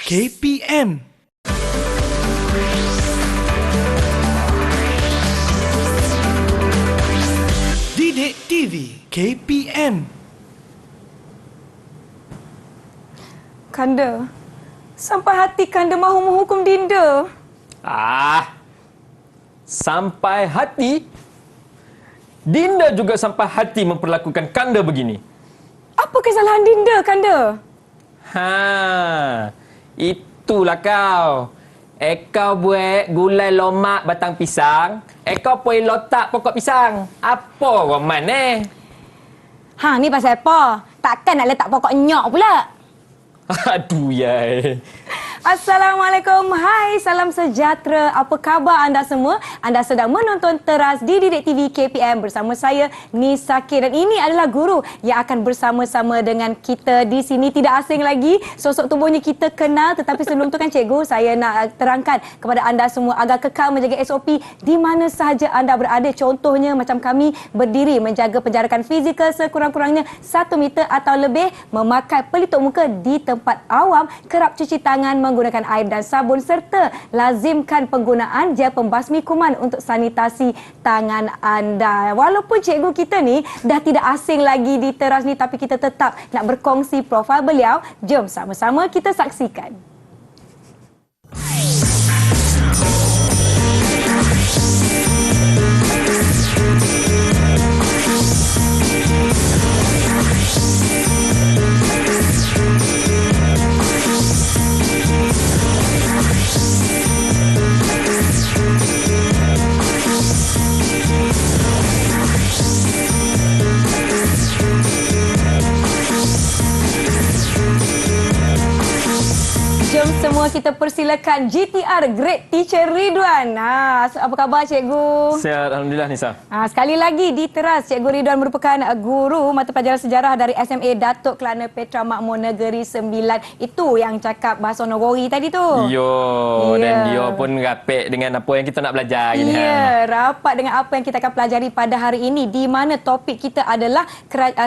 KPM. Didik TV KPM. Kanda, sampai hati Kanda mahu menghukum Dinda. Sampai hati? Dinda juga sampai hati memperlakukan Kanda begini. Apa kesalahan Dinda, Kanda? Itulah kau. Ekau buat gulai lomak batang pisang. Ekau pun lotak pokok pisang. Apa roman ni? Ni pasal apa? Takkan nak letak pokok nyok pula? Aduh, yai. Assalamualaikum, hai, salam sejahtera. Apa khabar anda semua? Anda sedang menonton Teras di Didik TV KPM bersama saya, Nisa K. Dan ini adalah guru yang akan bersama-sama dengan kita di sini. Tidak asing lagi, sosok tubuhnya kita kenal. Tetapi sebelum tu kan cikgu, saya nak terangkan kepada anda semua agar kekal menjaga SOP di mana sahaja anda berada. Contohnya macam kami berdiri menjaga penjarakan fizikal sekurang-kurangnya 1 meter atau lebih, memakai pelitup muka di tempat awam, kerap cuci tangan menggunakan air dan sabun serta lazimkan penggunaan gel pembasmi kuman untuk sanitasi tangan anda. Walaupun cikgu kita ni dah tidak asing lagi di teras ni, tapi kita tetap nak berkongsi profil beliau. Jom sama-sama kita saksikan. Jom semua kita persilakan GTR Great Teacher Ridwan. Apa khabar cikgu? Sihat, alhamdulillah Nisa. Sekali lagi di teras, Cikgu Ridwan merupakan guru mata pelajaran sejarah dari SMA Datuk Kelana Petra Makmur Negeri 9. Itu yang cakap bahasa Nogori tadi tu. Dan dia pun rapik dengan apa yang kita nak belajar ini. Rapat dengan apa yang kita akan pelajari pada hari ini, di mana topik kita adalah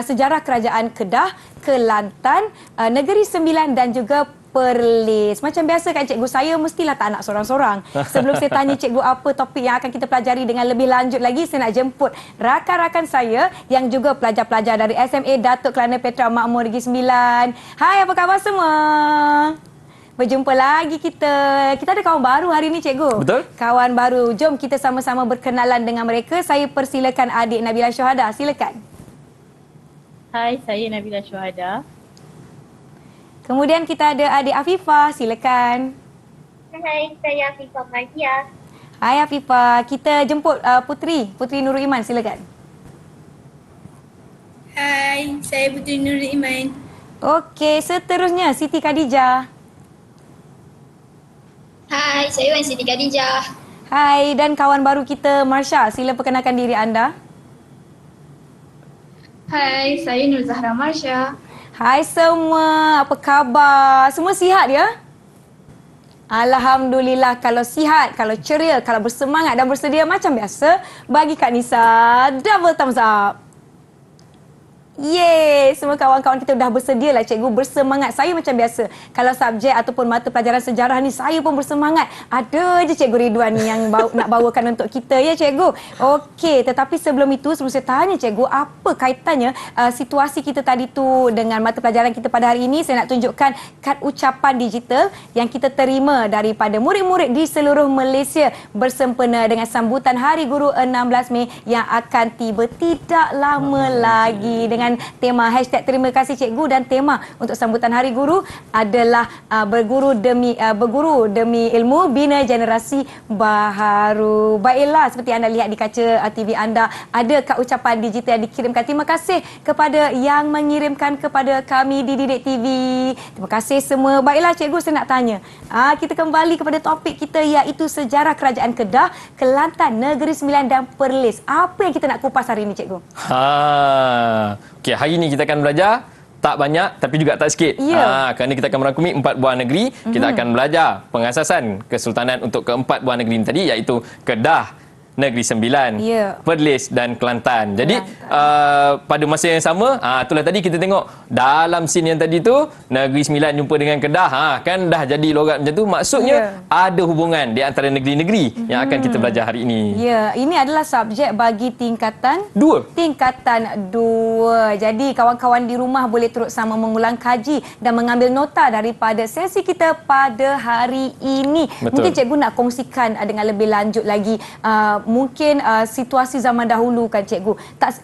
sejarah Kerajaan Kedah, Kelantan, Negeri Sembilan dan juga Perlis. Macam biasa kan cikgu, saya mestilah tak nak sorang-sorang. Sebelum saya tanya cikgu apa topik yang akan kita pelajari dengan lebih lanjut lagi, saya nak jemput rakan-rakan saya yang juga pelajar-pelajar dari SMA Datuk Kelana Petra Makmur Negeri 9. Hai, apa khabar semua? Berjumpa lagi kita. Kita ada kawan baru hari ini cikgu. Betul. Kawan baru. Jom kita sama-sama berkenalan dengan mereka. Saya persilakan adik Nabila Syuhada. Silakan. Hai, saya Nabila Syuhada. Kemudian kita ada adik Afifah, silakan. Hai, saya Afifah Mardia. Hai Afifah, kita jemput Putri Nurul Iman, silakan. Hai, saya Putri Nurul Iman. Okey, seterusnya Siti Khadijah. Hai, saya Wan Siti Khadijah. Hai, dan kawan baru kita Marsha, sila perkenalkan diri anda. Hai, saya Nur Zahra Marsha. Hai semua, apa khabar? Semua sihat ya? Alhamdulillah, kalau sihat, kalau ceria, kalau bersemangat dan bersedia macam biasa, bagi Kak Nisa double thumbs up. Yeay, semua kawan-kawan kita dah bersedia lah cikgu, bersemangat. Saya macam biasa, kalau subjek ataupun mata pelajaran sejarah ni, saya pun bersemangat. Ada je cikgu Ridwan ni yang nak bawakan untuk kita ya cikgu. Okey, tetapi sebelum itu, sebelum saya tanya cikgu, apa kaitannya situasi kita tadi tu dengan mata pelajaran kita pada hari ini, saya nak tunjukkan kad ucapan digital yang kita terima daripada murid-murid di seluruh Malaysia bersempena dengan sambutan Hari Guru 16 Mei yang akan tiba tidak lama lagi, dengan tema hashtag terima kasih cikgu, dan tema untuk sambutan Hari Guru adalah berguru demi ilmu, bina generasi baharu. Baiklah, seperti anda lihat di kaca TV anda, ada kad ucapan digital yang dikirimkan. Terima kasih kepada yang mengirimkan kepada kami di Didik TV. Terima kasih semua. Baiklah cikgu, saya nak tanya, kita kembali kepada topik kita, iaitu sejarah Kerajaan Kedah, Kelantan, Negeri Sembilan dan Perlis. Apa yang kita nak kupas hari ini cikgu? Okey, hari ini kita akan belajar tak banyak tapi juga tak sikit. Kerana kita akan merangkumi 4 buah negeri. Kita akan belajar pengasasan kesultanan untuk keempat buah negeri ini tadi, iaitu Kedah, Negeri Sembilan, Perlis dan Kelantan. Jadi pada masa yang sama, itulah tadi kita tengok dalam scene yang tadi tu, Negeri Sembilan jumpa dengan Kedah, kan dah jadi logat macam tu. Maksudnya ada hubungan di antara negeri-negeri yang akan kita belajar hari ini. Ya, ini adalah subjek bagi tingkatan 2. Tingkatan 2. Jadi kawan-kawan di rumah boleh turut sama mengulang kaji dan mengambil nota daripada sesi kita pada hari ini. Betul. Mungkin cikgu nak kongsikan dengan lebih lanjut lagi mungkin situasi zaman dahulu kan cikgu.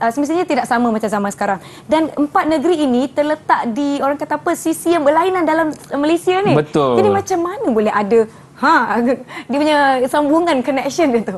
Semestinya tidak sama macam zaman sekarang. Dan 4 negeri ini terletak di orang kata apa, sisi yang berlainan dalam Malaysia ni. Betul. Jadi macam mana boleh ada dia punya sambungan connection dia tu.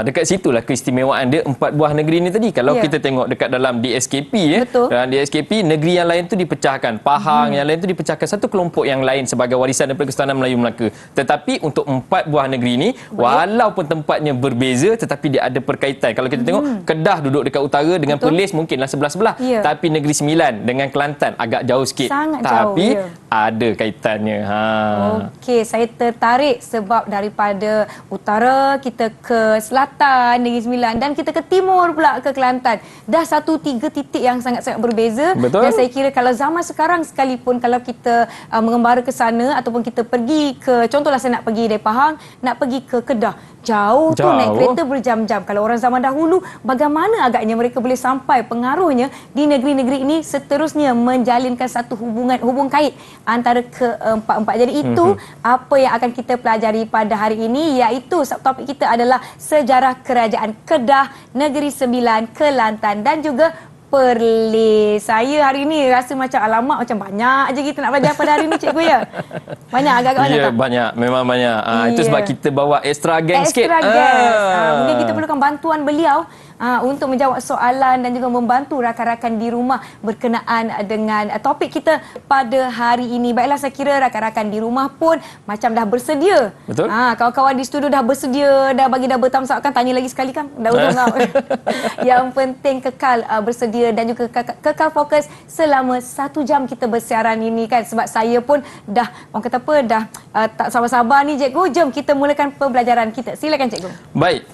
Dekat situlah keistimewaan dia 4 buah negeri ni tadi. Kalau kita tengok dekat dalam DSKP, dalam DSKP, negeri yang lain tu dipecahkan. Pahang yang lain tu dipecahkan satu kelompok yang lain sebagai warisan daripada Kesultanan Melayu Melaka. Tetapi untuk 4 buah negeri ni, walaupun tempatnya berbeza tetapi dia ada perkaitan. Kalau kita tengok, Kedah duduk dekat utara dengan Perlis mungkinlah sebelah-sebelah. Tapi Negeri Sembilan dengan Kelantan agak jauh sikit. Sangat tapi jauh, ada kaitannya. Okey, saya tertarik sebab daripada utara kita ke selatan Negeri Sembilan dan kita ke timur pula ke Kelantan. Dah 3 titik yang sangat-sangat berbeza. Betul. Dan saya kira kalau zaman sekarang sekalipun kalau kita mengembara ke sana ataupun kita pergi ke, contohlah saya nak pergi dari Pahang, nak pergi ke Kedah. Jauh tu naik kereta berjam-jam. Kalau orang zaman dahulu, bagaimana agaknya mereka boleh sampai, pengaruhnya di negeri-negeri ini seterusnya menjalinkan satu hubung kait antara keempat-empat. Jadi itu apa yang akan kita pelajari pada hari ini, iaitu subtopik kita adalah sejarah kerajaan Kedah, Negeri Sembilan, Kelantan dan juga Perlis. Saya hari ini rasa macam alamak macam banyak je kita nak belajar pada hari ini cikgu ya. Banyak agak-agak banyak tak? Banyak, memang banyak. Itu sebab kita bawa extra gang sikit. Extra gang. Mungkin kita perlukan bantuan beliau untuk menjawab soalan dan juga membantu rakan-rakan di rumah berkenaan dengan topik kita pada hari ini. Baiklah, saya kira rakan-rakan di rumah pun macam dah bersedia. Betul. Kawan-kawan di studio dah bersedia, dah bagi double thumbs up kan? Tanya lagi sekali kan? Dah ujung. Yang penting kekal bersedia dan juga kekal fokus selama 1 jam kita bersiaran ini kan. Sebab saya pun dah, orang kata apa, dah tak sabar-sabar ni cikgu. Jom kita mulakan pembelajaran kita. Silakan cikgu. Baik.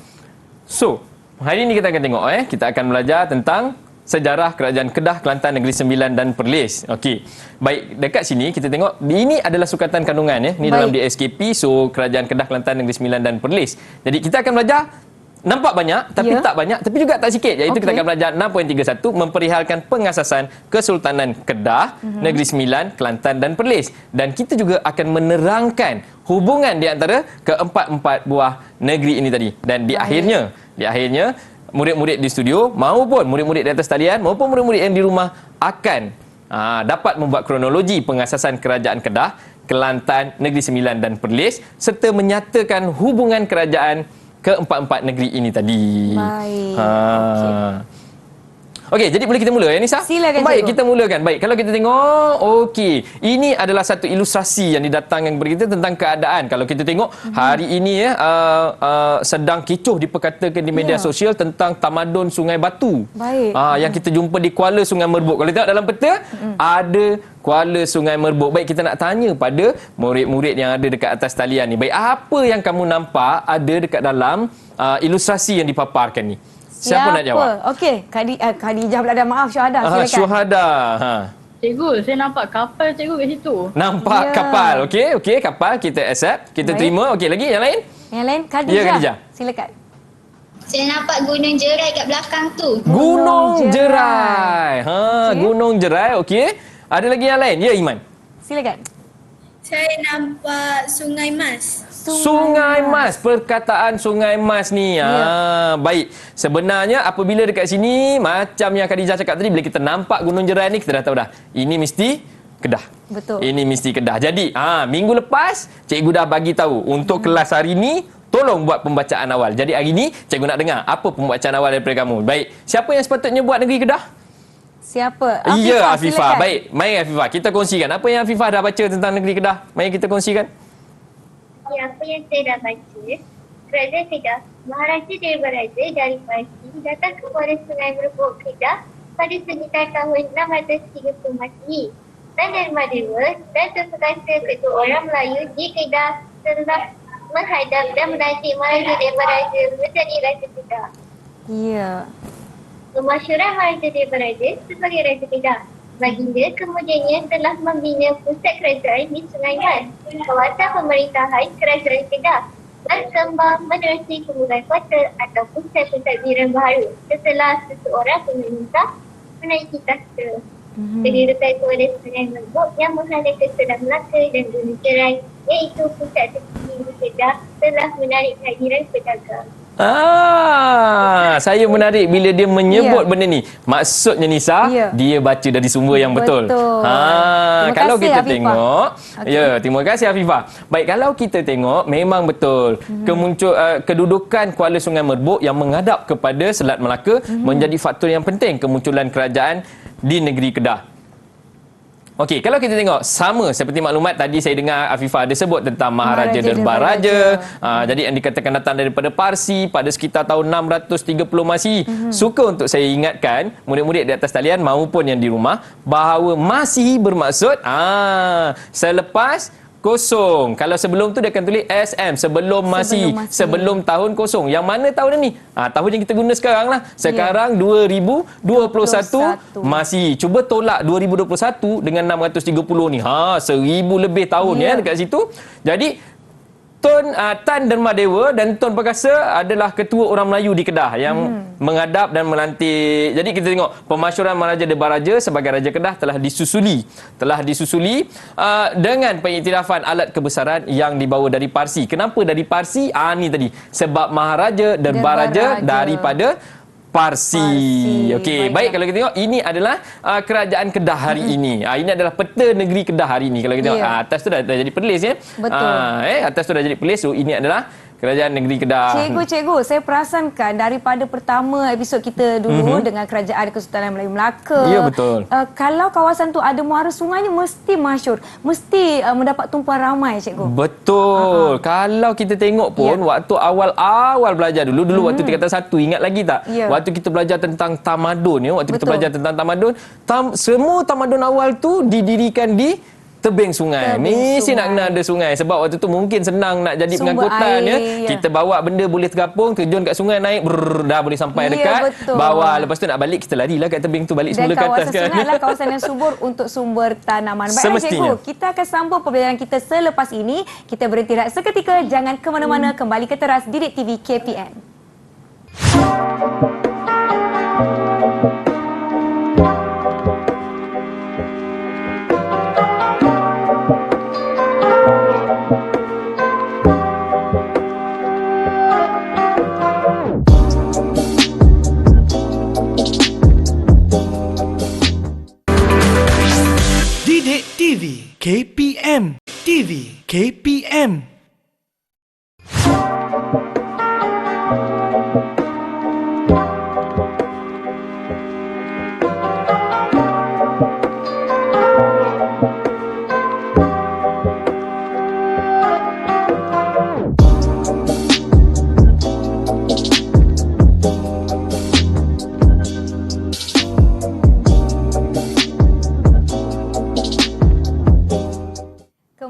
So, hari ini kita akan tengok kita akan belajar tentang sejarah kerajaan Kedah, Kelantan, Negeri Sembilan dan Perlis. Okey. Baik, dekat sini kita tengok ini adalah sukatan kandungan ya. Ini dalam DSKP, so kerajaan Kedah, Kelantan, Negeri Sembilan dan Perlis. Jadi kita akan belajar nampak banyak tapi tak banyak, tapi juga tak sikit. Iaitu kita akan belajar 6.31 memperihalkan pengasasan Kesultanan Kedah, Negeri Sembilan, Kelantan dan Perlis. Dan kita juga akan menerangkan hubungan di antara keempat-empat buah negeri ini tadi. Dan di akhirnya murid-murid di studio maupun murid-murid di atas talian maupun murid-murid yang di rumah akan dapat membuat kronologi pengasasan kerajaan Kedah, Kelantan, Negeri Sembilan dan Perlis serta menyatakan hubungan kerajaan keempat-empat negeri ini tadi. Baik. Okey, jadi boleh kita mula ya Nisa? Silakan. Baik, cikgu. kita mulakan. Baik, kalau kita tengok, okey. Ini adalah satu ilustrasi yang didatangkan kepada kita tentang keadaan. Kalau kita tengok hari ini sedang kecoh diperkatakan di media sosial tentang tamadun Sungai Batu. Baik. Yang kita jumpa di Kuala Sungai Merbuk. Kalau tengok dalam peta, ada Kuala Sungai Merbuk. Baik, kita nak tanya pada murid-murid yang ada dekat atas talian ni. Baik, apa yang kamu nampak ada dekat dalam ilustrasi yang dipaparkan ni? Siapa nak jawab? Okey, Khadijah pula dah, maaf Syuhada. Silakan. Syuhada. Cikgu, saya nampak kapal cikgu kat situ. Nampak kapal. Okey, kapal kita accept, kita terima. Okey, lagi yang lain? Yang lain Khadijah. Ya, Khadijah. Silakan. Saya nampak Gunung Jerai kat belakang tu. Gunung Jerai. Gunung Jerai. Okey. Ada lagi yang lain? Ya, Iman. Silakan. Saya nampak Sungai Mas. Sungai Mas, perkataan Sungai Mas ni. Baik. Sebenarnya apabila dekat sini macam yang Khadijah cakap tadi, bila kita nampak Gunung Jerai ni kita dah tahu dah. Ini mesti Kedah. Betul. Ini mesti Kedah. Jadi, minggu lepas cikgu dah bagi tahu untuk kelas hari ni tolong buat pembacaan awal. Jadi hari ni cikgu nak dengar apa pembacaan awal daripada kamu. Baik. Siapa yang sepatutnya buat negeri Kedah? Siapa? Ya, Afifah. Silakan. Baik, mari Afifah. Kita kongsikan. Apa yang Afifah dah baca tentang negeri Kedah? Mari kita kongsikan. Apa yang saya dah baca, Kerajaan Kedah, Maharaja Dewar Raja dari Parsi datang ke Kuala Sungai Merbuk Kedah pada sekitar tahun 630 Masihi. Dan Dharma Dewa dan sesekasa ketua orang Melayu di Kedah telah menghadap dan melantik Maharaja Dewar Raja menjadi Raja Kedah. Ya. Pemasyuran Maharaja Debaraja sebagai Raja Kedah. Baginda kemudiannya telah membina pusat kerajaan di Sungai Mas, kawasan pemerintahan Kerajaan Kedah, berkembang menerusi pembukaan kota atau pusat-pusat tadbiran baharu setelah seseorang pemerintah menaiki tahta. Kedudukan kepada Sungai Merbuk yang menghadap ke Selat Melaka dan Gunung Cerai, iaitu pusat tertinggi di Kedah, telah menarik kehadiran pedagang. Saya menarik bila dia menyebut benda ni. Maksudnya Nisa, dia baca dari sumber yang betul. Terima Kalau kasih, kita Afifah. tengok, terima kasih Afifah. Baik, kalau kita tengok memang betul kedudukan Kuala Sungai Merbuk yang menghadap kepada Selat Melaka menjadi faktor yang penting kemunculan kerajaan di negeri Kedah. Okey, kalau kita tengok sama seperti maklumat tadi saya dengar Afifah ada sebut tentang Maharaja Debaraja. Jadi yang dikatakan datang daripada Parsi pada sekitar tahun 630 Masihi. Suka untuk saya ingatkan murid-murid di atas talian maupun yang di rumah bahawa Masihi bermaksud selepas kosong. Kalau sebelum tu dia akan tulis SM, sebelum Masihi, sebelum tahun kosong. Yang mana tahun ni? Tahun yang kita guna sekarang lah. Sekarang 2021 Masihi. Cuba tolak 2021 dengan 630 ni. 1000 lebih tahun dekat situ. Jadi Tan Dermadewa dan Tun Perkasa adalah ketua orang Melayu di Kedah yang menghadap dan melantik. Jadi kita tengok pemasyuran Maharaja Debaraja sebagai Raja Kedah telah disusuli dengan pengiktirafan alat kebesaran yang dibawa dari Parsi. Kenapa dari Parsi? Ni tadi sebab Maharaja Debaraja daripada Parsi. Okey, baik kalau kita tengok ini adalah kerajaan Kedah hari ini. Ini adalah peta negeri Kedah hari ini. Kalau kita tengok atas tu dah jadi perlis ya. Betul. Atas tu dah jadi perlis. So ini adalah kerajaan negeri Kedah. Cikgu, saya perasankan daripada pertama episod kita dulu dengan Kerajaan Kesultanan Melayu Melaka. Ya, betul. Kalau kawasan tu ada muara sungainya mesti masyhur. Mesti mendapat tumpuan ramai, cikgu. Betul. Kalau kita tengok pun waktu awal-awal belajar dulu waktu tingkatan 1 ingat lagi tak? Waktu kita belajar tentang tamadun kita belajar tentang tamadun, semua tamadun awal tu didirikan di tebing sungai. Mesti nak kena ada sungai sebab waktu tu mungkin senang nak jadi pengangkutan Kita bawa benda boleh tergapung, terjun kat sungai, naik dah boleh sampai dekat bawah. Lepas tu nak balik kita larilah kat tebing tu balik semula ke atas kan. Dan kawasan sungai adalah kawasan yang subur untuk sumber tanaman. Baiklah cikgu, kita akan sambung pembelajaran kita selepas ini. Kita berhenti rehat seketika, jangan ke mana-mana, kembali ke teras Didik TV KPN. Didik TV KPN. TV KPN.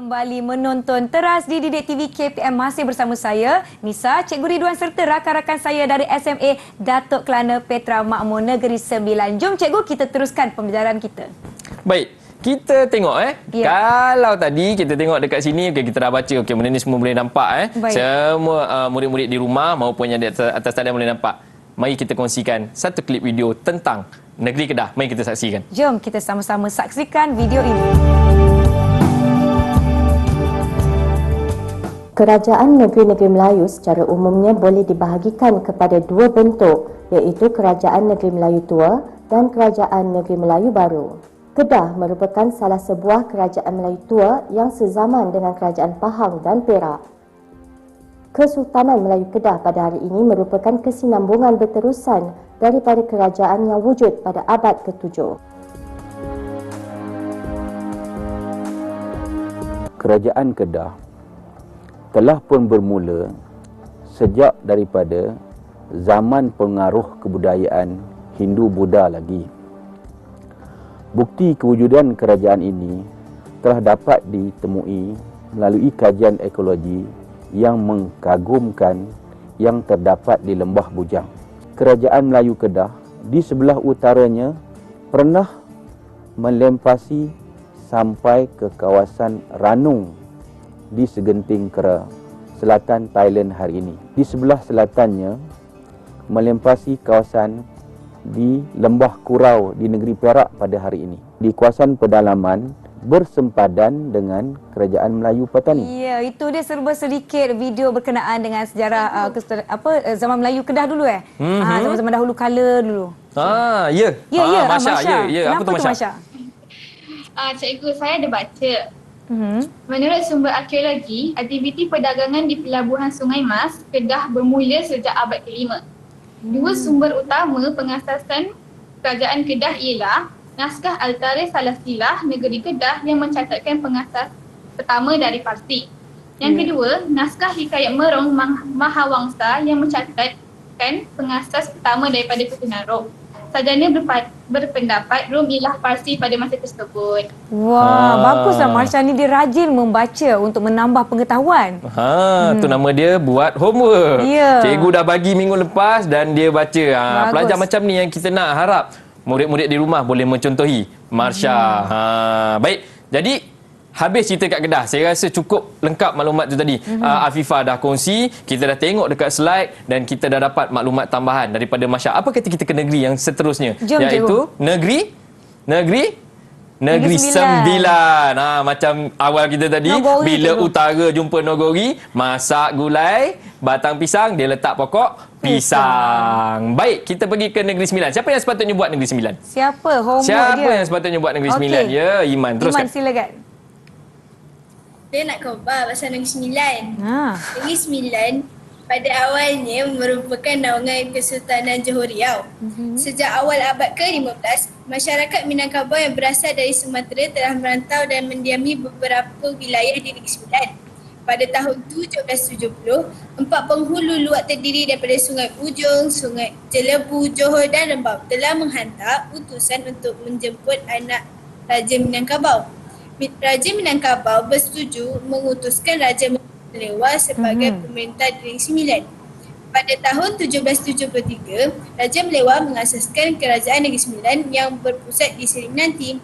Kembali menonton teras di Didik TV KPM, masih bersama saya Nisa, Cikgu Ridwan serta rakan-rakan saya dari SMA Datuk Kelana Petra Makmur Negeri Sembilan. Jom cikgu, kita teruskan pembelajaran kita. Baik, kita tengok kalau tadi kita tengok dekat sini kita dah baca benda ni semua boleh nampak semua murid-murid di rumah maupun yang di atas talian boleh nampak. Mari kita kongsikan satu klip video tentang negeri Kedah. Mari kita saksikan. Jom kita sama-sama saksikan video ini. Kerajaan negeri-negeri Melayu secara umumnya boleh dibahagikan kepada dua bentuk, iaitu Kerajaan Negeri Melayu Tua dan Kerajaan Negeri Melayu Baru. Kedah merupakan salah sebuah Kerajaan Melayu Tua yang sezaman dengan Kerajaan Pahang dan Perak. Kesultanan Melayu Kedah pada hari ini merupakan kesinambungan berterusan daripada kerajaan yang wujud pada abad ke-7. Kerajaan Kedah telah pun bermula sejak daripada zaman pengaruh kebudayaan Hindu-Buddha lagi. Bukti kewujudan kerajaan ini telah dapat ditemui melalui kajian ekologi yang mengagumkan yang terdapat di Lembah Bujang. Kerajaan Melayu Kedah di sebelah utaranya pernah melempasi sampai ke kawasan Ranong di Segenting Kera, selatan Thailand hari ini. Di sebelah selatannya melempasi kawasan di Lembah Kurau di negeri Perak pada hari ini. Di kawasan pedalaman bersempadan dengan Kerajaan Melayu Patani. Ya, itu dia serba sedikit video berkenaan dengan sejarah zaman Melayu Kedah dulu zaman-zaman dahulu kala dulu. Ya. Ya, Masya. Masya. Ya. Apa tu Masya? Masya? Cikgu, saya ada baca. Menurut sumber arkeologi, aktiviti perdagangan di pelabuhan Sungai Mas, Kedah bermula sejak abad ke-5. Dua sumber utama pengasasan kerajaan Kedah ialah naskah Al-Tarikh Salasilah Negeri Kedah yang mencatatkan pengasas pertama dari Parsi. Yang kedua, naskah Hikayat Merong Mahawangsa yang mencatatkan pengasas pertama daripada keturunan Rom. Sajana berpendapat Rom ialah Parsi pada masa tersebut. Wah, baguslah Marsha ni, dia rajin membaca untuk menambah pengetahuan. Tu nama dia buat homework. Ya. Cikgu dah bagi minggu lepas dan dia baca. Bagus. Pelajar macam ni yang kita nak harap murid-murid di rumah boleh mencontohi Marsha. Baik. Jadi habis cerita kat Kedah. Saya rasa cukup lengkap maklumat tu tadi. Afifah dah kongsi, kita dah tengok dekat slide dan kita dah dapat maklumat tambahan daripada Masya. Apa kata kita ke negeri yang seterusnya? Jom, iaitu Negeri Sembilan. Macam awal kita tadi, Nogori, bila cikgu. utara jumpa Nogori, masak gulai, batang pisang, dia letak pokok pisang. Baik, kita pergi ke Negeri Sembilan. Siapa yang sepatutnya buat Negeri Sembilan? Siapa homework Siapa dia? yang sepatutnya buat Negeri Okey. Sembilan? Ya, Iman. Teruskan. Iman, silakan. Saya nak khabar pasal Negeri Sembilan. Negeri Sembilan pada awalnya merupakan naungan Kesultanan Johor Riau. Sejak awal abad ke-15, masyarakat Minangkabau yang berasal dari Sumatera telah merantau dan mendiami beberapa wilayah di Negeri Sembilan. Pada tahun 1770, 4 penghulu luak terdiri daripada Sungai Ujong, Sungai Jelebu, Johor dan Rembau telah menghantar utusan untuk menjemput anak Raja Minangkabau. Raja Minangkabau bersetuju mengutuskan Raja Melewa sebagai pemerintah di Negeri Sembilan. Pada tahun 1773, Raja Melewa mengasaskan Kerajaan Negeri Sembilan yang berpusat di Seri Menanti.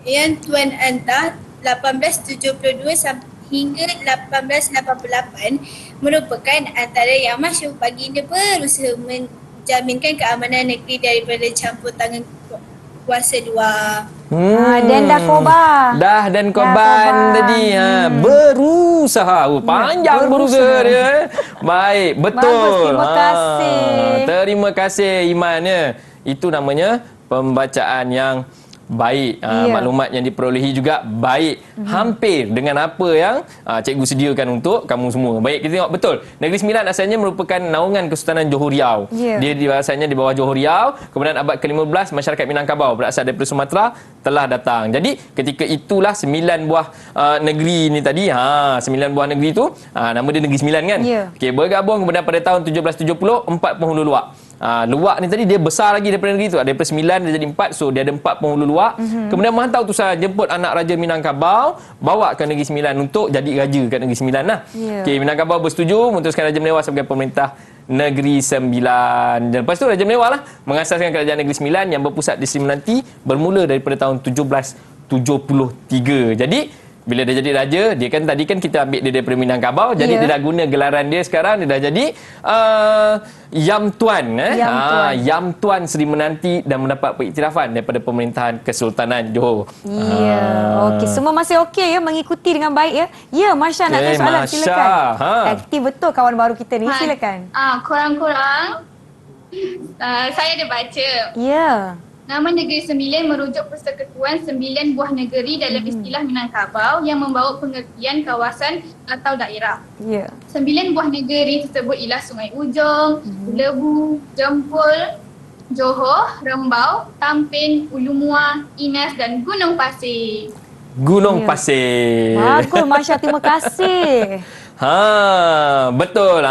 Yang Tuan Antah 1872 hingga 1888 merupakan antara yang masyhur. Baginda berusaha menjaminkan keamanan negeri daripada campur tangan kuasa luar. Dan dah kobar. Dan korban tadi berusaha. Panjang berusaha dia. Baik, betul. Bagus, terima kasih. Terima kasih Iman ya. Itu namanya pembacaan yang baik. Maklumat yang diperolehi juga baik. Hampir dengan apa yang cikgu sediakan untuk kamu semua. Baik, kita tengok betul. Negeri Sembilan asalnya merupakan naungan Kesultanan Johor Riau. Dia asalnya di bawah Johor Riau. Kemudian abad ke-15 masyarakat Minangkabau berasal daripada Sumatera telah datang. Jadi ketika itulah 9 buah negeri ni tadi. 9 buah negeri tu nama dia Negeri Sembilan kan. Okey, bergabung kemudian pada tahun 1770 4 penghulu luak. Luak ni tadi dia besar lagi daripada negeri tu. Daripada 9 dia jadi 4. So dia ada 4 penghulu luak. Kemudian menghantar utusan jemput anak Raja Minangkabau bawa ke Negeri Sembilan untuk jadi raja kat Negeri Sembilan lah. Okey, Minangkabau bersetuju memutuskan Raja Melewa sebagai pemerintah Negeri Sembilan. Dan lepas tu Raja Melewa lah mengasaskan Kerajaan Negeri Sembilan yang berpusat di Seri Menanti bermula daripada tahun 1773. Jadi bila dia jadi raja, dia kan tadi kan kita ambil dia daripada Minangkabau, jadi dia dah guna gelaran dia sekarang, dia dah jadi Yam Tuan. Yam Tuan Seri Menanti dan mendapat pengiktirafan daripada pemerintahan Kesultanan Johor. Okey, semua masih okey ya, mengikuti dengan baik ya. Ya, Masya nak tanya soalan, silakan. Aktif betul kawan baru kita ni, silakan. Kurang-kurang saya ada baca. Ya. Nama Negeri Sembilan merujuk persekutuan 9 buah negeri dalam istilah Minangkabau yang membawa pengertian kawasan atau daerah. 9 buah negeri tersebut ialah Sungai Ujong, Lebu, Jempol, Johor, Rembau, Tampin, Ulu Muar, Inas dan Gunung Pasir. Gunung Pasir. Bagus Masya, terima kasih. Betul.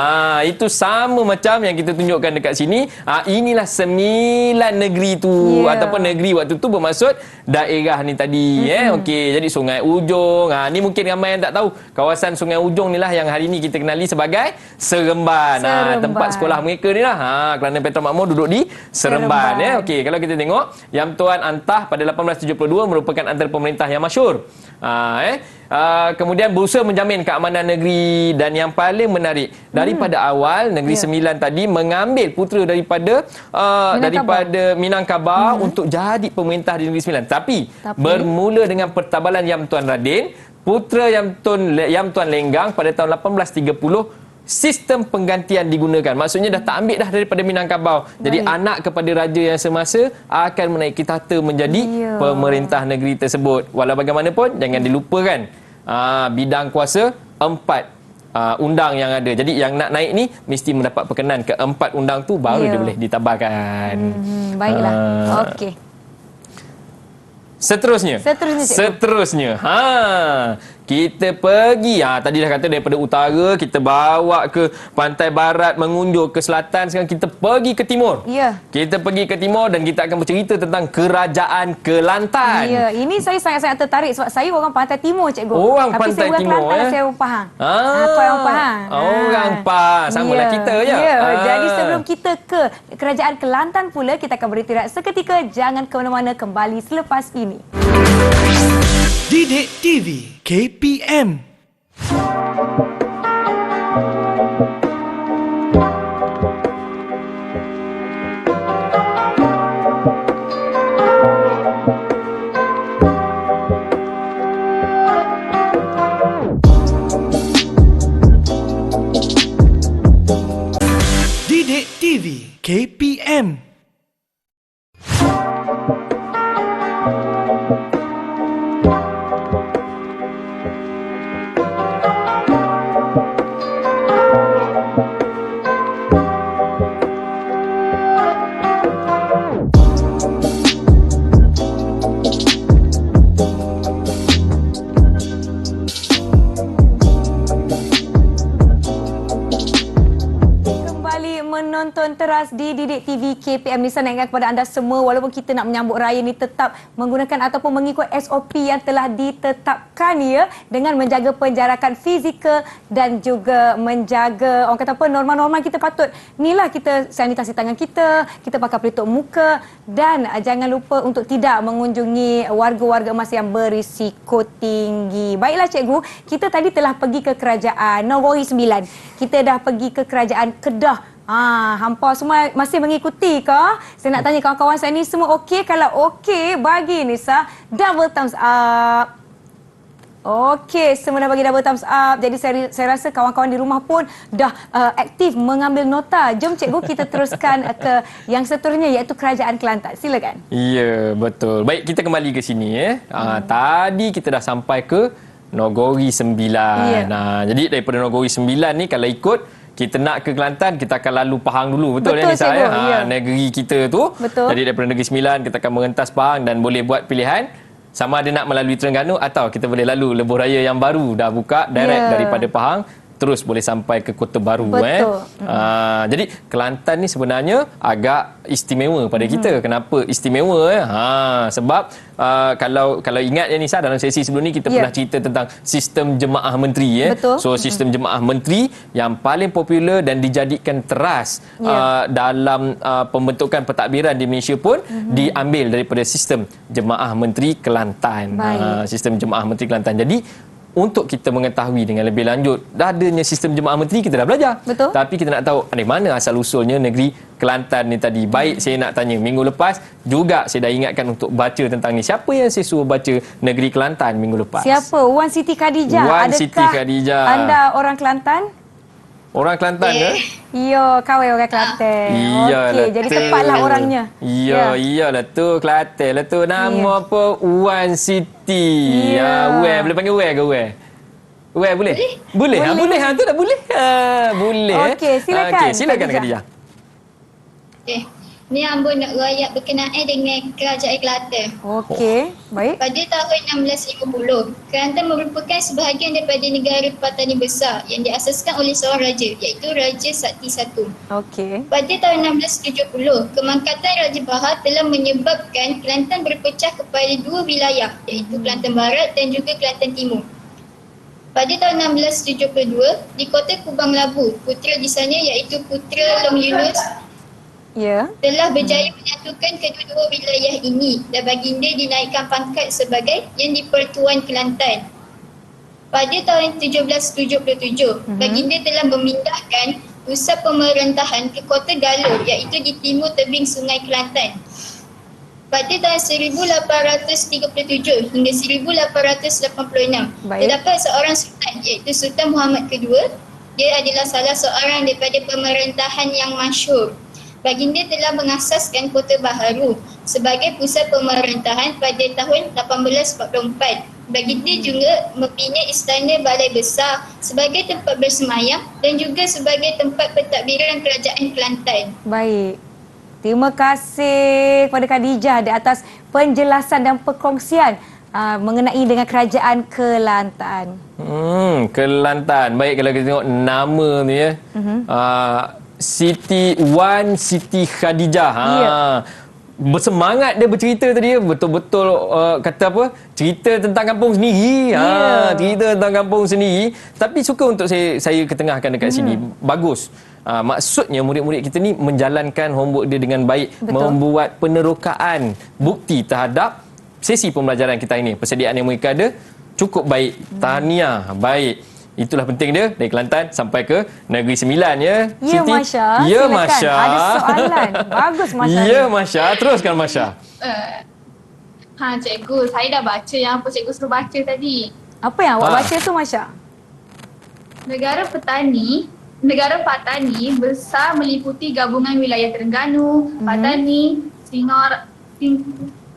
Itu sama macam yang kita tunjukkan dekat sini. Inilah 9 negeri tu ataupun negeri waktu tu bermaksud daerah ni tadi. Okey, jadi Sungai Ujong. Ni mungkin ramai yang tak tahu. Kawasan Sungai Ujong ni lah yang hari ni kita kenali sebagai Seremban. Tempat sekolah mereka ni lah. Kerana Petra Makmur duduk di Seremban. Okey, kalau kita tengok Yang Tuan Antah pada 1872 merupakan antara pemerintah yang masyhur. Kemudian berusaha menjamin keamanan negeri, dan yang paling menarik daripada awal Negeri Sembilan tadi mengambil putera daripada Minangkabau untuk jadi pemerintah di Negeri Sembilan. Tapi bermula dengan pertabalan Yang Tuan Radin, putera Yang Tuan Lenggang pada tahun 1830, sistem penggantian digunakan. Maksudnya dah tak ambil dah daripada Minangkabau. Jadi anak kepada raja yang semasa akan menaiki tahta menjadi pemerintah negeri tersebut. Walau bagaimanapun jangan dilupakan bidang kuasa 4 undang yang ada. Jadi yang nak naik ni mesti mendapat perkenan ke 4 undang tu baru dia boleh ditabarkan. Baiklah. Okey. Seterusnya. Kita pergi, tadi dah kata daripada utara, kita bawa ke pantai barat, mengunjur ke selatan, sekarang kita pergi ke timur. Kita pergi ke timur dan kita akan bercerita tentang Kerajaan Kelantan. Ini saya sangat-sangat tertarik sebab saya orang pantai timur, cikgu. Tapi saya orang timur, Kelantan, saya orang Pahang. Kau orang Pahang. Orang Pahang, samalah kita je. Jadi sebelum kita ke Kerajaan Kelantan pula, kita akan beristirahat seketika. Jangan ke mana-mana, kembali selepas ini. Didik TV KPM. Didik TV KPM. Menonton teras di Didik TV KPM. Nisa nak ingat kepada anda semua, walaupun kita nak menyambut raya ni, tetap menggunakan ataupun mengikut SOP yang telah ditetapkan dengan menjaga penjarakan fizikal dan juga menjaga orang kata apa, norma-norma kita patut. Inilah kita sanitasi tangan kita pakai pelitup muka, dan jangan lupa untuk tidak mengunjungi warga-warga emas yang berisiko tinggi. Baiklah cikgu, kita tadi telah pergi ke Kerajaan Negeri Sembilan. Kita dah pergi ke Kerajaan Kedah. Hampa semua masih mengikuti ke? Saya nak tanya kawan-kawan saya ni semua okey? Kalau okey, bagi Nisa double thumbs up. Okey, semua dah bagi double thumbs up. Jadi saya rasa kawan-kawan di rumah pun dah aktif mengambil nota. Jom cikgu kita teruskan ke yang seterusnya, iaitu Kerajaan Kelantan. Silakan. Ya, betul. Baik, kita kembali ke sini. Tadi kita dah sampai ke Negeri Sembilan. Jadi daripada Negeri Sembilan ni kalau ikut kita nak ke Kelantan, kita akan lalu Pahang dulu. Betul ya Nisa? Negeri kita tu. Betul. Jadi daripada Negeri Sembilan kita akan merentas Pahang dan boleh buat pilihan sama ada nak melalui Terengganu atau kita boleh lalu Lebuh Raya yang baru dah buka direct daripada Pahang, terus boleh sampai ke Kota Baru. Betul. Jadi Kelantan ni sebenarnya agak istimewa pada kita. Kenapa istimewa? Sebab kalau ingat ya Nisa, dalam sesi sebelum ni kita pernah cerita tentang sistem jemaah menteri. So sistem jemaah menteri yang paling popular dan dijadikan teras dalam pembentukan pentadbiran di Malaysia pun diambil daripada sistem jemaah menteri Kelantan. Sistem jemaah menteri Kelantan. Jadi untuk kita mengetahui dengan lebih lanjut adanya sistem jemaah menteri, kita dah belajar. Betul. Tapi kita nak tahu dari mana asal usulnya negeri Kelantan ni tadi. Baik, saya nak tanya, minggu lepas juga saya dah ingatkan untuk baca tentang ni. Siapa yang saya suruh baca negeri Kelantan minggu lepas? Siapa? Wan Siti Khadijah. Wan Siti Khadijah. Anda orang Kelantan? Orang Kelantan ke? Ya, kau orang Kelantan. Iyalah Okey, jadi tepatlah orangnya. Iyalah tu, Kelantan lah tu. Nama apa? Wan Siti. Boleh panggil Wan ke Wan? Wan boleh? Boleh. Boleh. Tu dah boleh. Boleh. Okey, silakan. Silakan Khadijah. Ni Ambo nak rakyat berkenaan dengan Kerajaan Kelantan. Okey, baik. Pada tahun 1650, Kelantan merupakan sebahagian daripada negara Patani Besar yang diasaskan oleh seorang raja, iaitu Raja Sakti I. Okey. Pada tahun 1670, kemangkatan Raja Bahar telah menyebabkan Kelantan berpecah kepada dua wilayah, iaitu Kelantan Barat dan juga Kelantan Timur. Pada tahun 1672, di kota Kubang Labu, putera di sana iaitu putera Long Yunus Ya. telah berjaya menyatukan kedua-dua wilayah ini dan baginda dinaikkan pangkat sebagai Yang di-Pertuan Kelantan. Pada tahun 1777, baginda telah memindahkan pusat pemerintahan ke kota Galur iaitu di timur tebing Sungai Kelantan. Pada tahun 1837 hingga 1886, terdapat seorang sultan iaitu Sultan Muhammad II. Dia adalah salah seorang daripada pemerintahan yang masyhur. Baginda telah mengasaskan Kota Baharu sebagai pusat pemerintahan pada tahun 1844. Baginda juga membina Istana Balai Besar sebagai tempat bersemayam dan juga sebagai tempat pentadbiran Kerajaan Kelantan. Baik. Terima kasih kepada Khadijah di atas penjelasan dan perkongsian mengenai dengan Kerajaan Kelantan. Kelantan. Baik, kalau kita tengok nama ni ya. Siti Wan Siti Khadijah. Bersemangat dia bercerita tadi ya. Betul-betul kata apa? Cerita tentang kampung sendiri. Cerita tentang kampung sendiri. Tapi suka untuk saya ketengahkan dekat sini. Bagus. Maksudnya murid-murid kita ni menjalankan homework dia dengan baik. Betul. Membuat penerokaan bukti terhadap sesi pembelajaran kita ini. Persediaan yang mereka ada cukup baik. Tahniah. Baik. Itulah penting dia dari Kelantan sampai ke Negeri Sembilan ya. Ya, Siti? Masya. Ya, Silakan. Masya. Ada soalan. Bagus, Masya. Ya, Masya. Teruskan, Masya. Cikgu, saya dah baca yang apa cikgu suruh baca tadi. Apa yang awak baca tu, Masya? Negara Patani besar meliputi gabungan wilayah Terengganu, Patani,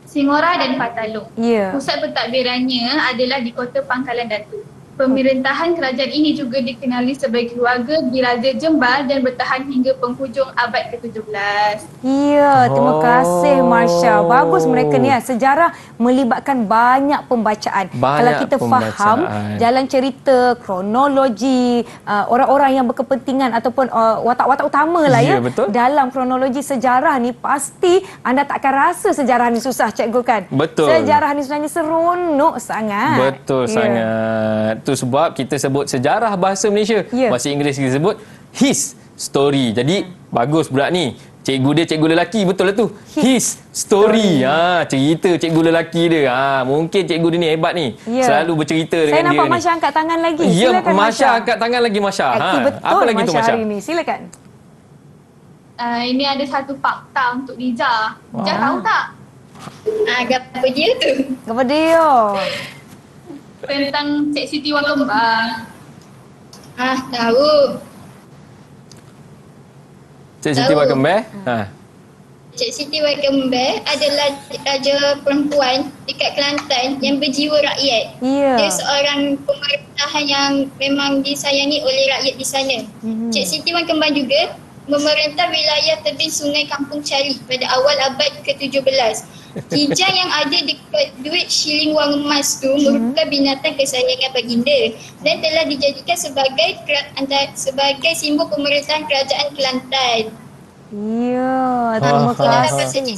Singora dan Patalung. Ya. Pusat pentadbirannya adalah di Kota Pangkalan Datu. Pemerintahan kerajaan ini juga dikenali sebagai keluarga Diraja Jembal dan bertahan hingga penghujung abad ke-17. Ya, terima kasih Marsha. Bagus mereka ni ya. Sejarah melibatkan banyak pembacaan. Kalau kita faham jalan cerita, kronologi, orang-orang yang berkepentingan ataupun watak-watak utama lah ya. Betul. Dalam kronologi sejarah ni pasti anda takkan rasa sejarah ni susah, cikgu kan? Betul. Sejarah ni sebenarnya seronok sangat. Betul sangat. Itu sebab kita sebut sejarah bahasa Malaysia. Bahasa Inggeris kita sebut his story. Jadi bagus budak ni. Cikgu dia cikgu lelaki, betul lah tu. His story. Cerita cikgu lelaki dia. Mungkin cikgu dia ni hebat ni. Selalu bercerita dengan dia ni. Saya nampak Masya angkat tangan lagi. Ya, Silakan Masya angkat tangan lagi, Masya. Aktif betul apa lagi tu, Masya Masya? hari ni. Silakan. Ini ada satu fakta untuk Dija. Dija tahu tak? Apa dia tu? Apa dia? Tentang Cik Siti Wan Kembar. Tahu. Cik Siti Wan Kembar? Cik Siti Wan Kembar adalah raja perempuan dekat Kelantan yang berjiwa rakyat. Dia seorang pemerintahan yang memang disayangi oleh rakyat di sana. Cik Siti Wan Kembar juga memerintah wilayah tebing Sungai Kampung Cali pada awal abad ke-17. Kijang yang ada dekat duit shilling wang emas tu merupakan binatang kesayangan baginda dan telah dijadikan sebagai simbol pemerintahan kerajaan Kelantan. Ya, terima kasih.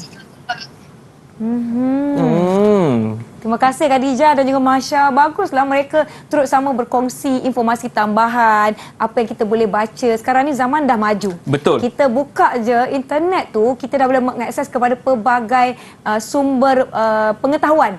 Terima kasih Khadijah dan juga Masya. Baguslah mereka turut sama berkongsi informasi tambahan, apa yang kita boleh baca. Sekarang ni zaman dah maju. Betul. Kita buka je internet tu, kita dah boleh mengakses kepada pelbagai sumber pengetahuan.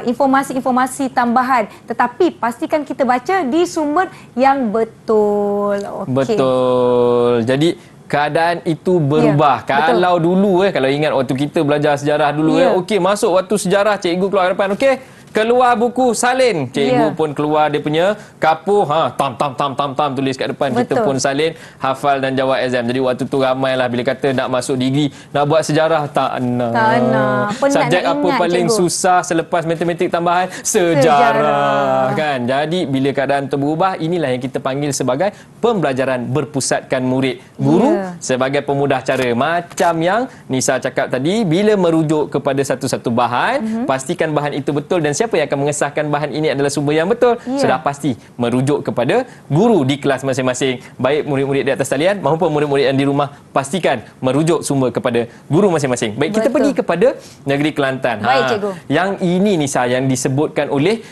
Informasi-informasi tambahan, tetapi pastikan kita baca di sumber yang betul. Betul. Jadi keadaan itu berubah. Kalau dulu kalau ingat waktu kita belajar sejarah dulu okey, masuk waktu sejarah cikgu keluar hadapan, okey, keluar buku salin. Cikgu pun keluar dia punya kapur, tam tulis kat depan. Kita pun salin, hafal dan jawab exam. Jadi waktu tu ramailah bila kata nak masuk degree, nak buat sejarah, tak nak. Subjek apa paling susah selepas matematik tambahan? Sejarah. Kan? Jadi bila keadaan tu berubah, inilah yang kita panggil sebagai pembelajaran berpusatkan murid. Guru sebagai pemudah cara. Macam yang Nisa cakap tadi, bila merujuk kepada satu-satu bahan, pastikan bahan itu betul, dan siapa yang akan mengesahkan bahan ini adalah sumber yang betul. Sudah pasti merujuk kepada guru di kelas masing-masing. Baik murid-murid di atas talian maupun murid-murid yang di rumah, pastikan merujuk sumber kepada guru masing-masing. Baik, kita pergi kepada Negeri Kelantan. Baik, cikgu. Yang ini Nisa yang disebutkan oleh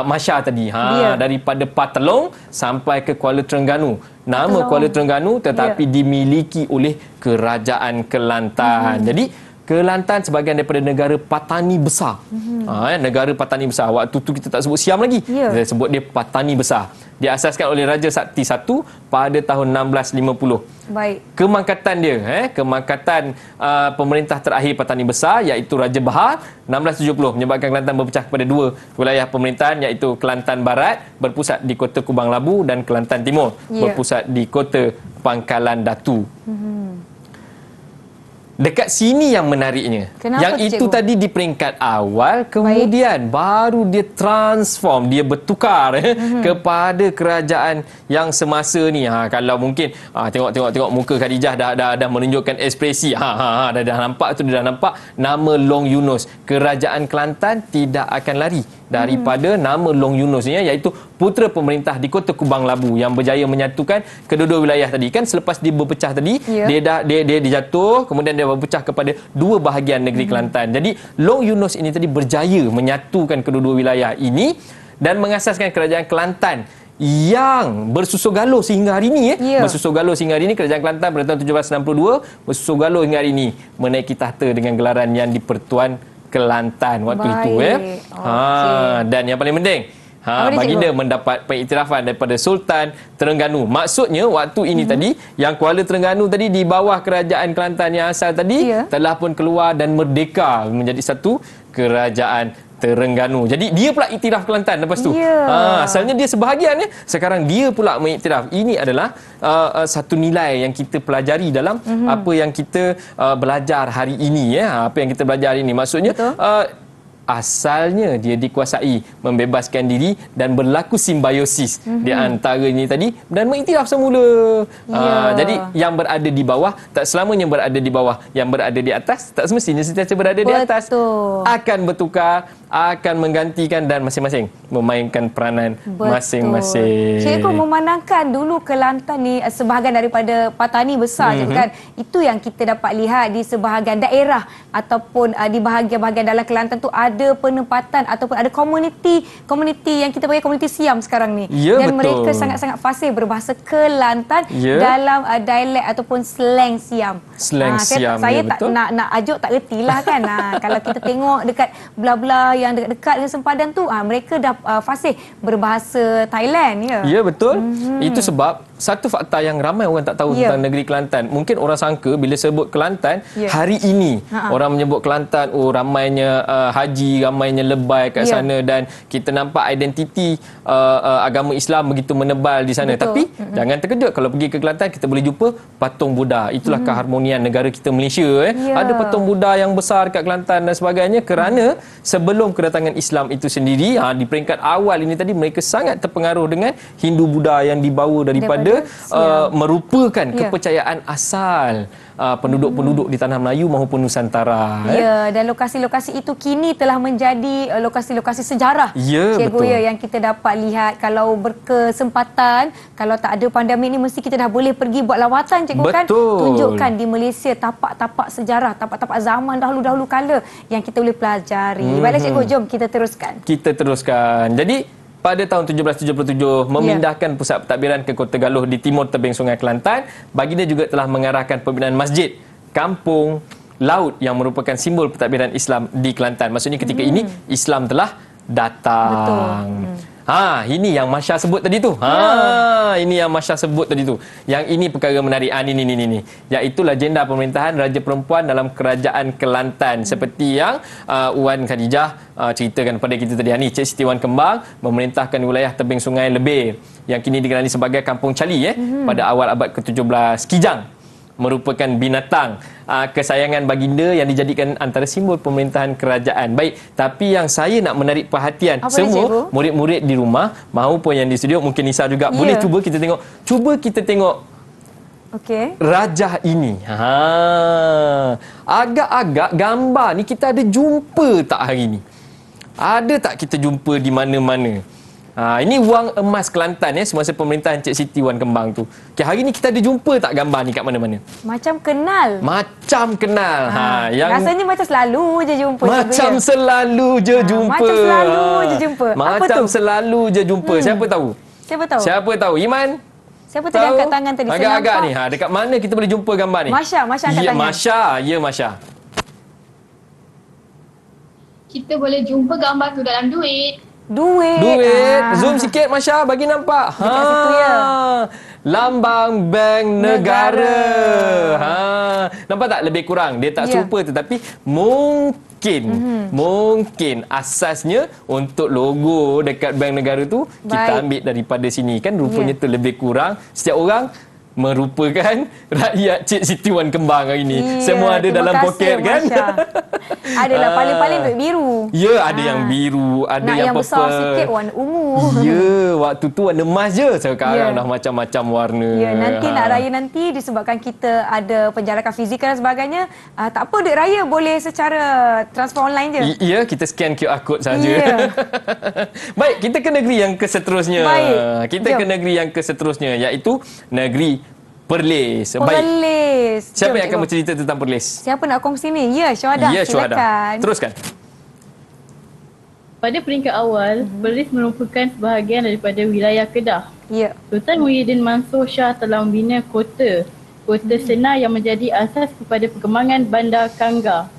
Masya tadi. Daripada Patelong sampai ke Kuala Terengganu. Nama Kuala Terengganu tetapi dimiliki oleh Kerajaan Kelantan. Jadi Kelantan sebahagian daripada negara Patani besar. Negara Patani besar. Waktu tu kita tak sebut Siam lagi. Kita sebut dia Patani besar. Diasaskan oleh Raja Sakti I pada tahun 1650. Baik. Kemangkatan dia, kemangkatan pemerintah terakhir Patani besar iaitu Raja Bahar 1670 menyebabkan Kelantan berpecah kepada dua wilayah pemerintahan, iaitu Kelantan Barat berpusat di Kota Kubang Labu dan Kelantan Timur berpusat di Kota Pangkalan Datu. Dekat sini yang menariknya. Kenapa, yang itu cikgu? tadi di peringkat awal, kemudian baru dia transform, dia bertukar kepada kerajaan yang semasa ni. Kalau mungkin tengok muka Khadijah dah menunjukkan ekspresi. Dah nampak tu, dia dah nampak nama Long Yunus. Kerajaan Kelantan tidak akan lari daripada nama Long Yunus ni, iaitu putera pemerintah di Kota Kubang Labu yang berjaya menyatukan kedua-dua wilayah tadi. Kan selepas dia berpecah tadi, dia dijatuh, kemudian dia berpecah kepada dua bahagian negeri Kelantan. Jadi Long Yunus ini tadi berjaya menyatukan kedua-dua wilayah ini dan mengasaskan kerajaan Kelantan yang bersusul galuh sehingga hari ini. Bersusul galuh sehingga hari ini. Kerajaan Kelantan pada tahun 1762 bersusul galuh hingga hari ini, menaiki tahta dengan gelaran Yang di-Pertuan Kelantan waktu itu. Dan yang paling penting, baginda mendapat pengiktirafan daripada Sultan Terengganu. Maksudnya waktu ini tadi, yang Kuala Terengganu tadi di bawah kerajaan Kelantan yang asal tadi telah pun keluar dan merdeka menjadi satu kerajaan Terengganu. Jadi dia pula iktiraf Kelantan lepas tu. Asalnya dia sebahagian, sekarang dia pula mengiktiraf. Ini adalah satu nilai yang kita pelajari dalam apa yang kita belajar hari ini. Apa yang kita belajar hari ini. Maksudnya asalnya dia dikuasai, membebaskan diri dan berlaku simbiosis di antara ini tadi dan mengiktiraf semula. Jadi yang berada di bawah tak selamanya berada di bawah, yang berada di atas tak semestinya sentiasa berada di atas. Akan bertukar, akan menggantikan dan masing-masing memainkan peranan masing-masing. Cikgu memandangkan dulu Kelantan ni sebahagian daripada Patani besar kan. Itu yang kita dapat lihat di sebahagian daerah ataupun di bahagian-bahagian dalam Kelantan tu ada penempatan ataupun ada komuniti yang kita panggil komuniti Siam sekarang ni. Dan mereka sangat-sangat fasih berbahasa Kelantan dalam dialek ataupun slang Siam. Siam. Saya tak nak ajuk tak retilah kan. Kalau kita tengok dekat belah-belah yang dekat-dekat dengan sempadan tu, mereka dah fasih berbahasa Thailand. Ya betul. Itu sebab satu fakta yang ramai orang tak tahu tentang negeri Kelantan. Mungkin orang sangka bila sebut Kelantan hari ini, orang menyebut Kelantan ramainya haji, ramainya lebay kat sana, dan kita nampak identiti agama Islam begitu menebal di sana. Tapi jangan terkejut, kalau pergi ke Kelantan kita boleh jumpa patung Buddha. Itulah keharmonian negara kita Malaysia. Ada patung Buddha yang besar kat Kelantan dan sebagainya, kerana sebelum kedatangan Islam itu sendiri, di peringkat awal ini tadi mereka sangat terpengaruh dengan Hindu Buddha yang dibawa daripada merupakan kepercayaan asal penduduk-penduduk di tanah Melayu maupun Nusantara. Dan lokasi-lokasi itu kini telah menjadi lokasi-lokasi sejarah. Cikgu, yang kita dapat lihat kalau berkesempatan, kalau tak ada pandemik ni mesti kita dah boleh pergi buat lawatan, cikgu. Kan tunjukkan di Malaysia tapak-tapak sejarah, tapak-tapak zaman dahulu-dahulu kala yang kita boleh pelajari. Baiklah cikgu, jom kita teruskan. Jadi pada tahun 1777 memindahkan pusat pentadbiran ke Kota Galuh di timur tebing Sungai Kelantan. Baginda juga telah mengarahkan pembinaan masjid Kampung Laut yang merupakan simbol pentadbiran Islam di Kelantan. Maksudnya ketika ini Islam telah datang. Ini yang Masya sebut tadi tu. Ini yang Masya sebut tadi tu. Yang ini perkara menarik. Ni. Iaitu legenda pemerintahan Raja Perempuan dalam Kerajaan Kelantan. Seperti yang Wan Khadijah ceritakan kepada kita tadi. Ni Cik Siti Wan Kembang memerintahkan wilayah tebing sungai Lebir yang kini dikenali sebagai Kampung Cali pada awal abad ke-17. Kijang merupakan binatang kesayangan baginda yang dijadikan antara simbol pemerintahan kerajaan. Baik, tapi yang saya nak menarik perhatian semua murid-murid di rumah maupun yang di studio, mungkin Nisa juga boleh cuba kita tengok Rajah ini. Agak-agak gambar ni kita ada jumpa tak hari ni? Ada tak kita jumpa di mana-mana? Ini wang emas Kelantan semasa pemerintahan Cik Siti Wan Kembang tu. Hari ni kita ada jumpa tak gambar ni kat mana-mana? Macam kenal. Yang rasanya macam selalu je jumpa. Macam selalu je jumpa. Macam selalu je jumpa. Siapa tahu? Iman? Siapa tadi angkat tangan tadi? Agak-agak ni. Dekat mana kita boleh jumpa gambar ni? Masya angkat tangan. Masya. Kita boleh jumpa gambar tu dalam duit. Zoom sikit Masya, bagi nampak. Dekat situ ya. Lambang Bank Negara. Nampak tak lebih kurang? Dia tak serupa tetapi mungkin asasnya untuk logo dekat Bank Negara tu kita ambil daripada sini kan, rupanya tu lebih kurang setiap orang merupakan rakyat Cik Siti Wan Kembang hari ini. Semua ada dalam poket kan. Adalah paling-paling duit biru. Ada yang biru, ada yang purple. besar sikit warna ungu. Waktu tu warna emas je. Sekarang dah macam-macam warna. Nanti nak raya nanti disebabkan kita ada penjarakan fizikal dan sebagainya, tak apa, duit raya boleh secara transfer online je. Kita scan QR code saja. Baik, kita ke negeri yang keseterusnya. Ke negeri yang keseterusnya iaitu negeri Perlis. Siapa yang akan bercerita tentang Perlis? Siapa nak kongsi ni? Syuhada. Silakan. Teruskan. Pada peringkat awal, Perlis merupakan sebahagian daripada wilayah Kedah. Sultan Muhyiddin Mansur Shah telah membina kota Senar yang menjadi asas kepada perkembangan Bandar Kanggar.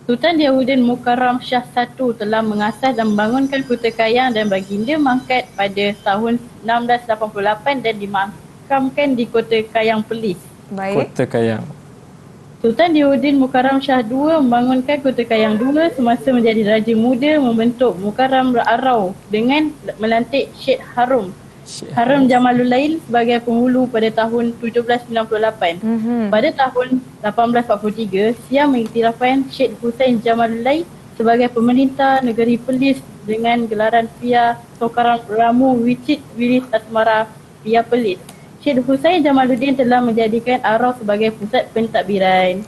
Sultan Diyaudin Mukarram Shah I telah mengasas dan membangunkan Kota Kayang dan baginda mangkat pada tahun 1688 dan dimakamkan di Kota Kayang Perlis. Kota Kayang. Sultan Diyaudin Mukarram Shah II membangunkan Kota Kayang II semasa menjadi Raja Muda, membentuk Mukarram Arau dengan melantik Syed Harum Jamalulail sebagai penghulu pada tahun 1798. Pada tahun 1843, Siam mengiktirafkan Syed Hussein Jamalulail sebagai pemerintah negeri Perlis dengan gelaran Pia Sokaram Ramu Wicit Wilis Asmara Pia Perlis. Syed Hussein Jamaluddin telah menjadikan Arau sebagai pusat pentadbiran.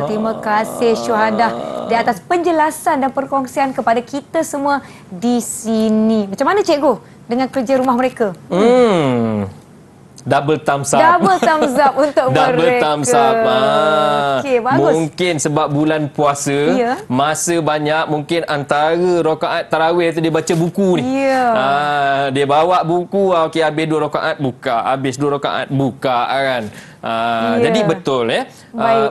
Terima kasih Syuhada di atas penjelasan dan perkongsian kepada kita semua di sini. Macam mana cikgu dengan kerja rumah mereka? Double thumbs up. Double thumbs up untuk mereka. Double thumbs up. Bagus. Mungkin sebab bulan puasa, masa banyak, mungkin antara rakaat tarawih tu dia baca buku ni. Dia bawa buku, habis 2 rakaat buka, habis 2 rakaat buka kan. Jadi betul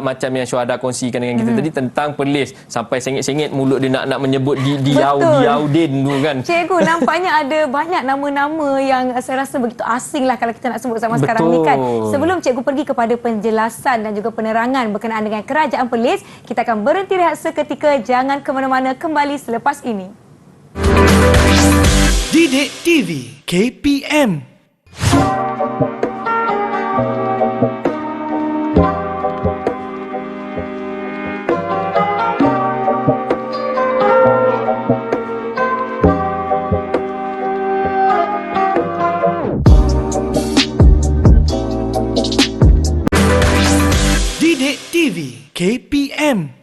macam yang Syuhada kongsikan dengan kita tadi tentang Perlis, sampai sengit-sengit mulut dia nak menyebut Diyaudin tu kan. Cikgu, nampaknya ada banyak nama-nama yang saya rasa begitu asing lah kalau kita nak sebut sama sekarang ni kan. Sebelum cikgu pergi kepada penjelasan dan juga penerangan berkenaan dengan Kerajaan Perlis, kita akan berhenti rehat seketika. Jangan ke mana-mana, kembali selepas ini. Didik TV KPM. Didik TV KPM.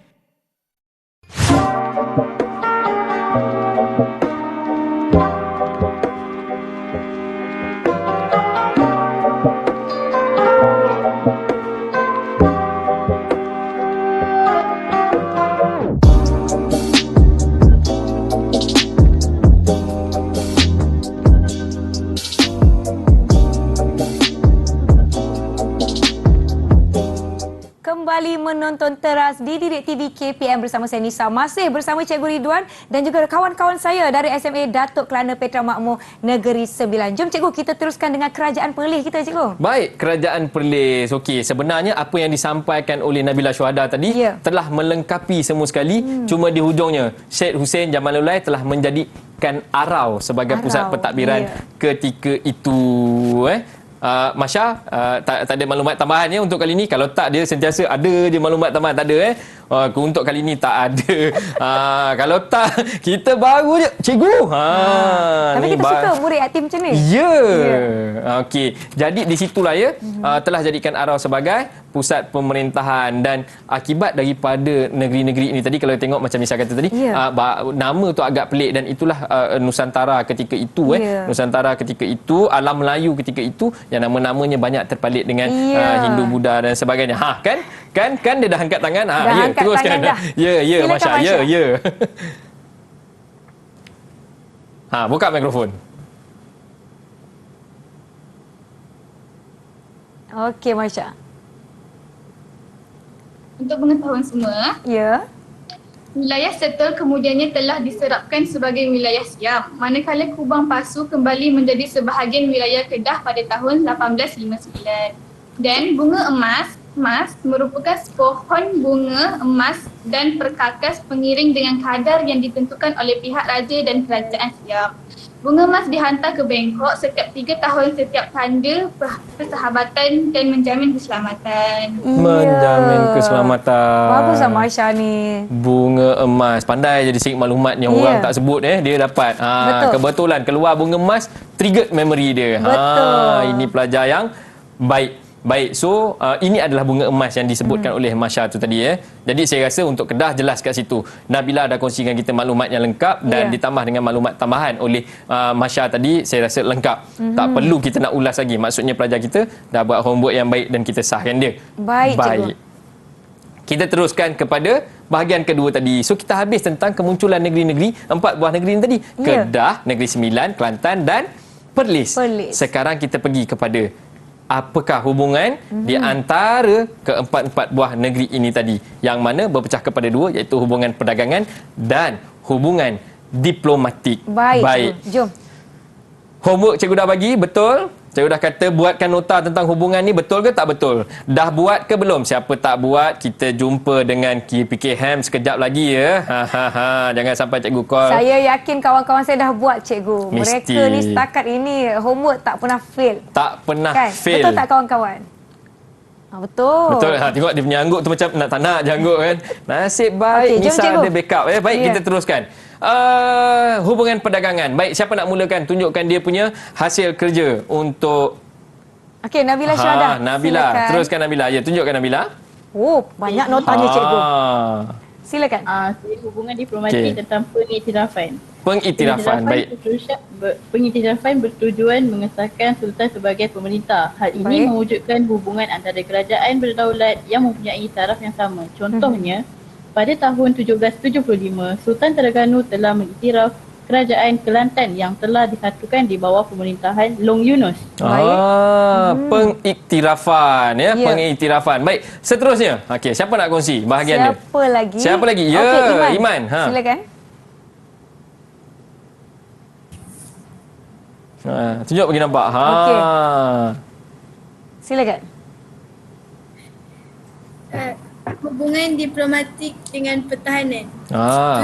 Kembali menonton teras di Didik TV KPM bersama saya Nisa. Masih bersama Cikgu Ridwan dan juga kawan-kawan saya dari SMA Datuk Kelana Petra Makmur Negeri Sembilan. Jom Cikgu, kita teruskan dengan Kerajaan Perlis kita, Cikgu. Baik, Kerajaan Perlis. Okey, sebenarnya apa yang disampaikan oleh Nabila Syuhada tadi telah melengkapi semua sekali. Cuma di hujungnya, Syed Hussein Jamalullah telah menjadikan Arau sebagai pusat pentadbiran ketika itu. Masya, tak ada maklumat tambahan untuk kali ini. Kalau tak, dia sentiasa ada je maklumat tambahan. Tak ada untuk kali ini tak ada. Kalau tak, kita baru je cikgu. Tapi kita suka murid aktif macam ni. Okey. Jadi di situlah telah jadikan Arau sebagai pusat pemerintahan. Dan akibat daripada negeri-negeri ini tadi, kalau tengok macam Nisa kata tadi, nama tu agak pelik, dan itulah Nusantara ketika itu. Nusantara ketika itu, alam Melayu ketika itu, yang nama-namanya banyak terpalit dengan Hindu, Buddha dan sebagainya. Kan dia dah angkat tangan. Teruskan. Masya. Buka mikrofon. Okey, Masya. Untuk pengetahuan semua, wilayah Setul kemudiannya telah diserapkan sebagai wilayah Siam, manakala Kubang Pasu kembali menjadi sebahagian wilayah Kedah pada tahun 1859. Dan bunga emas merupakan pohon bunga emas dan perkakas pengiring dengan kadar yang ditentukan oleh pihak raja dan kerajaan Siam. Bunga emas dihantar ke Bangkok setiap 3 tahun setiap tanda persahabatan dan menjamin keselamatan. Menjamin keselamatan. Baguslah Masya ni. Bunga emas. Pandai jadi sikit maklumat yang orang tak sebut. Dia dapat. Kebetulan keluar bunga emas, trigger memory dia. Ini pelajar yang baik. So ini adalah bunga emas yang disebutkan oleh Masya tu tadi. Jadi saya rasa untuk Kedah jelas kat situ. Nabila dah kongsikan kita maklumat yang lengkap dan ditambah dengan maklumat tambahan oleh Masya tadi, saya rasa lengkap. Tak perlu kita nak ulas lagi. Maksudnya pelajar kita dah buat homework yang baik dan kita sahkan dia. Baik. Kita teruskan kepada bahagian kedua tadi. So kita habis tentang kemunculan negeri-negeri, 4 buah negeri tadi. Kedah, Negeri Sembilan, Kelantan dan Perlis. Sekarang kita pergi kepada apakah hubungan di antara keempat-empat buah negeri ini tadi, yang mana berpecah kepada 2, iaitu hubungan perdagangan dan hubungan diplomatik. Baik. Jom. Homework cikgu dah bagi, betul? Cikgu dah kata buatkan nota tentang hubungan ni, betul ke tak betul? Dah buat ke belum? Siapa tak buat, kita jumpa dengan KPK Ham sekejap lagi ya. Jangan sampai cikgu call. Saya yakin kawan-kawan saya dah buat, cikgu. Mesti. Mereka ni setakat ini homework tak pernah fail. Tak pernah fail. Betul tak kawan-kawan? Betul. Tengok dia punya angguk tu macam tak nak janggut kan. Nasib baik Nisa ada backup. Baik, kita teruskan. Hubungan perdagangan. Baik, siapa nak mulakan? Tunjukkan dia punya hasil kerja untuk... Okey, Nabila Syuhada. Nabila. Silakan. Teruskan Nabila. Tunjukkan Nabila. Banyak notanya cikgu. Silakan. Hubungan diplomatik tentang pengiktirafan. Baik. Pengiktirafan bertujuan mengesahkan Sultan sebagai pemerintah. Hal ini mewujudkan hubungan antara kerajaan berdaulat yang mempunyai taraf yang sama. Contohnya, pada tahun 1775, Sultan Terengganu telah mengiktiraf kerajaan Kelantan yang telah disatukan di bawah pemerintahan Long Yunus. Pengiktirafan pengiktirafan. Baik, seterusnya. Okey, siapa nak kongsi bahagian Siapa lagi? Iman. Silakan. Tunjuk bagi nampak. Okey. Silakan. Hubungan diplomatik dengan pertahanan.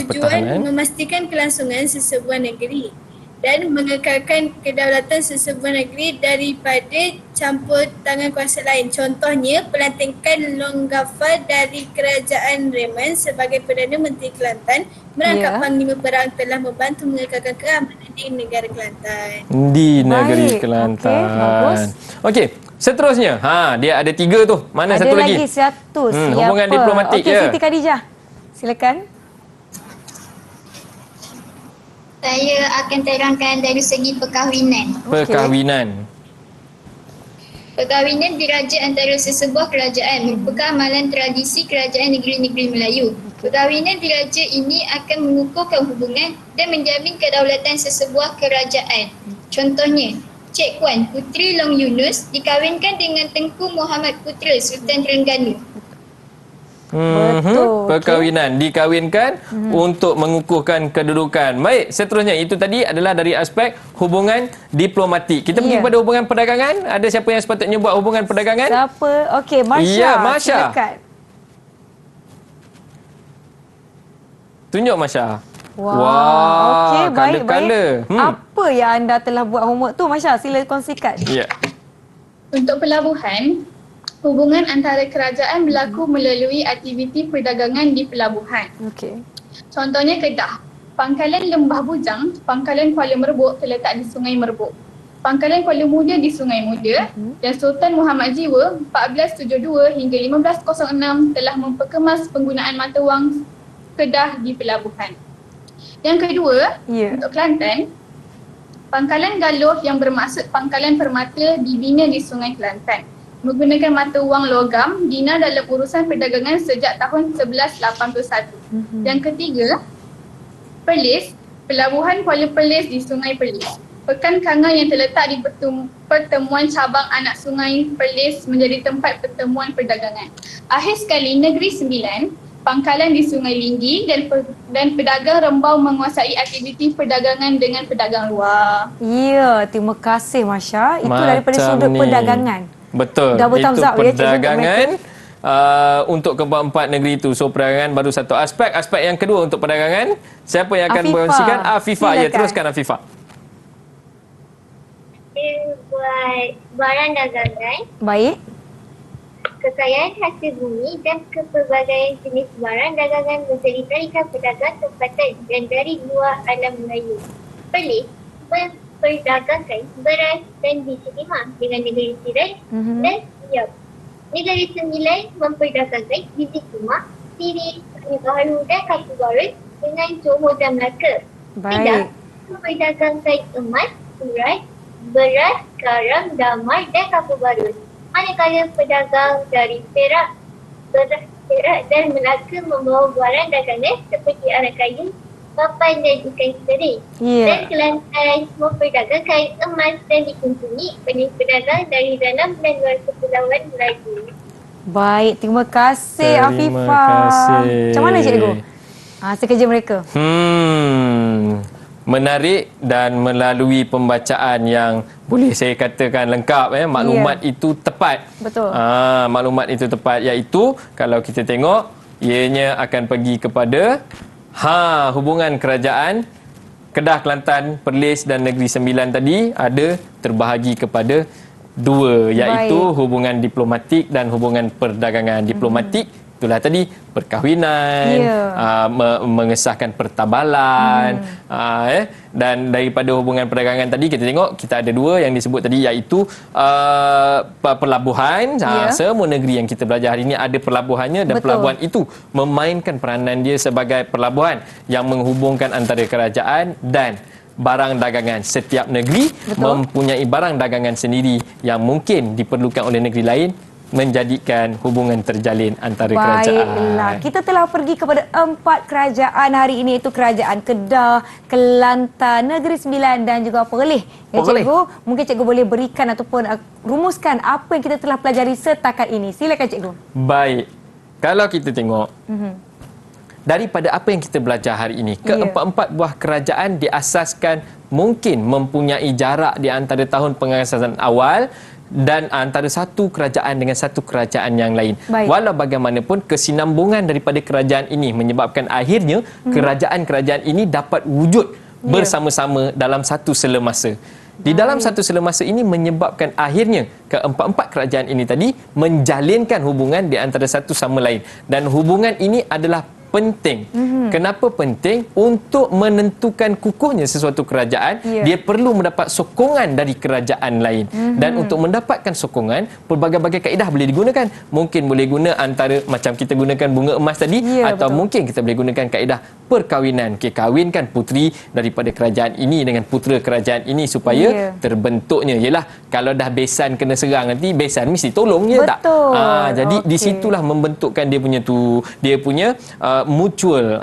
Tujuan memastikan kelangsungan sesebuah negeri dan mengekalkan kedaulatan sesebuah negeri daripada campur tangan kuasa lain. Contohnya, pelantikan Long Ghaffar dari kerajaan Reman sebagai Perdana Menteri Kelantan merangkap Panglima Perang telah membantu mengekalkan keamanan di negara Kelantan. Di negeri Kelantan. Okey, seterusnya. Dia ada 3 tu. Mana satu lagi? Ada lagi satu. Hubungan diplomatik. Siti Khadijah. Silakan. Saya akan terangkan dari segi perkahwinan. Perkahwinan diraja antara sesebuah kerajaan merupakan amalan tradisi kerajaan negeri-negeri Melayu. Perkahwinan diraja ini akan mengukuhkan hubungan dan menjamin kedaulatan sesebuah kerajaan. Contohnya, Cik Kuan, Puteri Long Yunus, dikahwinkan dengan Tengku Muhammad Putra Sultan Terengganu. Betul. Perkahwinan, dikahwinkan untuk mengukuhkan kedudukan. Baik, seterusnya itu tadi adalah dari aspek hubungan diplomatik. Kita pergi kepada hubungan perdagangan. Ada siapa yang sepatutnya buat hubungan perdagangan? Siapa? Okey, Masya. Ya, Masya. Silakan. Tunjuk Masya. Wah, okey, baik. Colour. Apa yang anda telah buat homework tu, Masya? Sila kongsikan. Ya. Untuk pelabuhan, hubungan antara kerajaan berlaku melalui aktiviti perdagangan di pelabuhan. Okey. Contohnya Kedah. Pangkalan Lembah Bujang, Pangkalan Kuala Merbuk terletak di Sungai Merbuk. Pangkalan Kuala Muda di Sungai Muda dan Sultan Muhammad Jiwa 1472 hingga 1506 telah memperkemas penggunaan mata wang Kedah di pelabuhan. Yang kedua, untuk Kelantan, Pangkalan Galuh yang bermaksud pangkalan permata dibina di Sungai Kelantan. Menggunakan mata wang logam, dina dalam urusan perdagangan sejak tahun 1181. Yang ketiga, Perlis, Pelabuhan Kuala Perlis di Sungai Perlis. Pekan Kanga yang terletak di pertemuan cabang anak Sungai Perlis menjadi tempat pertemuan perdagangan. Akhir sekali, Negeri Sembilan, pangkalan di Sungai Linggi dan pedagang Rembau menguasai aktiviti perdagangan dengan pedagang luar. Ya, terima kasih Masya. Itu daripada sudut perdagangan. Betul. Double thumbs up, perdagangan untuk keempat-empat negeri itu. So perdagangan baru satu aspek. Aspek yang kedua untuk perdagangan, siapa yang akan berkongsikan? Afifah. Ya, teruskan Afifah. Buat barang dagangan. Baik. Kekayaan hasil bumi dan kepelbagaian jenis barang dagangan menjadi tarikan pedagang tempatan dan dari luar alam Melayu. Perlis memperdagangkan beras dan biji timah dengan negeri Tirai dan Siap. Negeri Sembilan memperdagangkan biji timah, sirih, baharu dan kapu barut dengan Johor dan Melaka. Kedah memperdagangkan emas, surat, beras, garam, damar dan kapu barut. Manakala pedagang dari Perak, beras, Perak dan Melaka membawa barang dagangan seperti arak kayu, papan dan ikan seri. Dan Kelantan memperdagangkan emas dan dikunjungi oleh pedagang dari dalam dan luar kepulauan Melayu. Baik, terima kasih Afifah. Macam mana cikgu? Hasil kerja mereka. Menarik dan melalui pembacaan yang boleh saya katakan lengkap, maklumat itu tepat. Betul. Maklumat itu tepat, iaitu kalau kita tengok ianya akan pergi kepada hubungan kerajaan Kedah, Kelantan, Perlis dan Negeri Sembilan tadi ada terbahagi kepada dua, iaitu hubungan diplomatik dan hubungan perdagangan. Diplomatik itulah tadi perkahwinan, mengesahkan pertabalan, dan daripada hubungan perdagangan tadi kita tengok kita ada dua yang disebut tadi, iaitu pelabuhan. Semua negeri yang kita belajar hari ini ada pelabuhannya, dan pelabuhan itu memainkan peranan dia sebagai pelabuhan yang menghubungkan antara kerajaan dan barang dagangan. Setiap negeri mempunyai barang dagangan sendiri yang mungkin diperlukan oleh negeri lain, menjadikan hubungan terjalin antara kerajaan. Baiklah, kita telah pergi kepada 4 kerajaan hari ini, iaitu Kerajaan Kedah, Kelantan, Negeri Sembilan dan juga Perlis. Cikgu, mungkin cikgu boleh berikan ataupun rumuskan apa yang kita telah pelajari setakat ini. Silakan cikgu. Baik. Kalau kita tengok daripada apa yang kita belajar hari ini, keempat-empat buah kerajaan diasaskan mungkin mempunyai jarak di antara tahun pengasasan awal dan antara satu kerajaan dengan satu kerajaan yang lain. Walau bagaimanapun, kesinambungan daripada kerajaan ini menyebabkan akhirnya kerajaan-kerajaan ini dapat wujud bersama-sama dalam satu sela masa. Di dalam satu sela masa ini menyebabkan akhirnya keempat-empat kerajaan ini tadi menjalinkan hubungan di antara satu sama lain. Dan hubungan ini adalah penting. Kenapa penting? Untuk menentukan kukuhnya sesuatu kerajaan, dia perlu mendapat sokongan dari kerajaan lain. Dan untuk mendapatkan sokongan, pelbagai-bagai kaedah boleh digunakan. Mungkin boleh guna antara macam kita gunakan bunga emas tadi, atau mungkin kita boleh gunakan kaedah perkahwinan. Kahwinkan puteri daripada kerajaan ini dengan putera kerajaan ini supaya terbentuknya. Yalah, kalau dah besan kena serang nanti, besan mesti tolong, ya tak? Jadi di situlah membentukkan dia punya mutual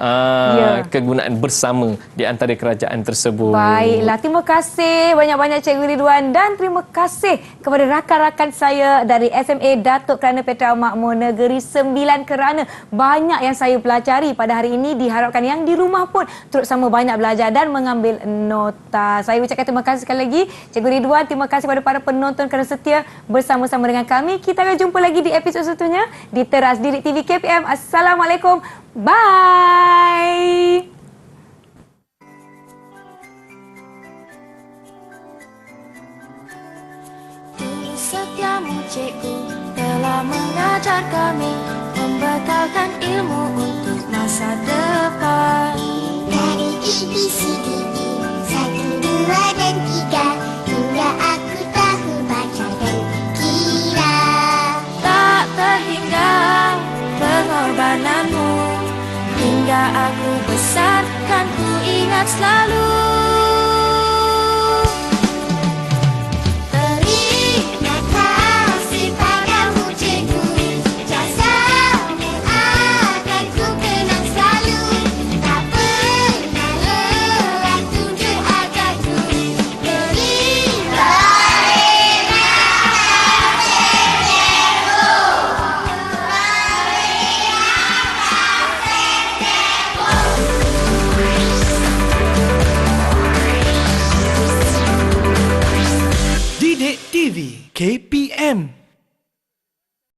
kegunaan bersama di antara kerajaan tersebut. Baiklah, terima kasih banyak-banyak Cikgu Ridwan dan terima kasih kepada rakan-rakan saya dari SMA Datuk Kerana Petra Makmur Negeri Sembilan kerana banyak yang saya pelajari pada hari ini. Diharapkan yang di rumah pun turut sama banyak belajar dan mengambil nota. Saya ucapkan terima kasih sekali lagi Cikgu Ridwan. Terima kasih kepada para penonton kerana setia bersama-sama dengan kami. Kita akan jumpa lagi di episod seterusnya di Teras Didik TV KPM. Assalamualaikum. Bye. Dulu setiamu cikgu telah mengajar kami, membekalkan ilmu untuk masa depan. Dari ABCD 1, 2 dan 3 hingga aku tahu baca dan kira. Tak terhingga pengorbananmu, hingga aku besar kan ku ingat selalu. Terima kasih padamu cikgu, jasamu akan ku kenang selalu. Tak pernah lelah tunjuk ajarku. Terima Didik TV KPM